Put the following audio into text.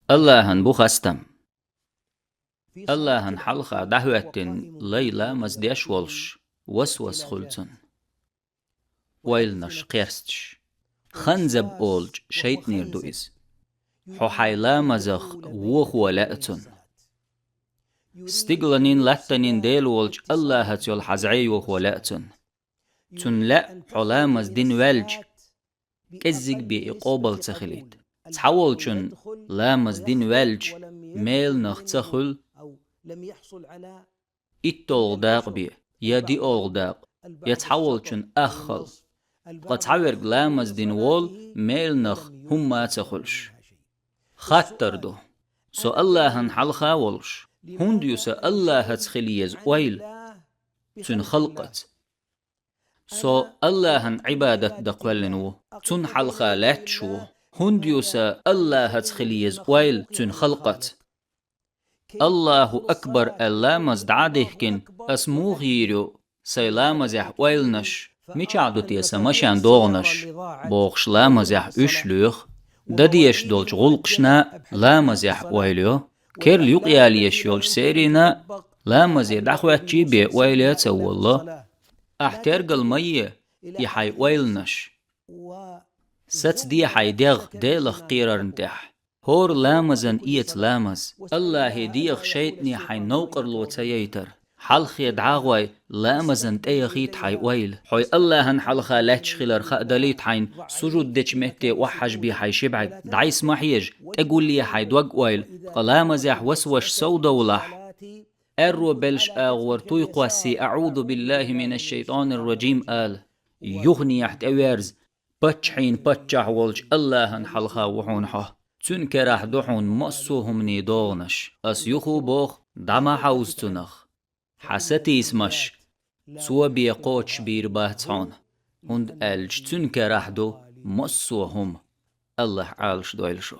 Allah'ın bu hastam. Allah'ın halka davettin leyla mazdeş volş. Waswas khultun. Wailnash qerstş. Khanzab olj şeytnir duiz. Hohayla mazakh wuh wala'tun. Stiglanin lattanin del olj Allah'at yol haz'i wuh wala'tun. Tun la hulamaz din welj. Kezzig bi iqobal tsakhilid. تحولشن لامز دين والج ميل نختخل إتول داق بي يا دي أول داق يتحولشن أخل قد تعورق لامز دين وول ميل نخ هم ما تخلش خاطر دو سو الله هن حلخا ولش هنديو سو الله هتخليز ويل تن خلقت سو الله هن عبادة دقلنو تن حلخا لاتشو هنديوسا الله هتخليز ويل تن خلقت الله أكبر الله مزدعدهكن اسمو غيرو سيلامزح ويلنش ميچعدو تيسا مشان دوغنش بوغش لامزح اشلوخ دديش دولج غلقشنا لامزح ويلو كيرل يقياليش يولج سيرينا لامزي دخواتشي بي ويليات والله احترقل ميه يحي ويلنش سات دي حيدغ ديلخ قيررنتح هور لامزن ايت لامز الله ديخ شيتني حي نوقر لو تييتر حلخ يدعاغوي لامزن تيخيت حي ويل حي اللهن حلخا لاتش خلر خأدليت حين سجود ديش مهتي وحش بي حي شبعد دعيس محيج تقول لي حي دوق ويل قلامز يح وسوش سودا ولح أرو بلش آغور تويقوسي أعوذ بالله من الشيطان الرجيم آل يغني يحت أويرز بچحين بچح ولج اللهن حلخا وحونحه تنك راح دحون مصوهم نيدونش أس يخو بوخ دما حوزتنخ حستي اسمش سو بيقوتش بير باهتون هند ألج تنك راح دو مصوهم الله عالش دويلشو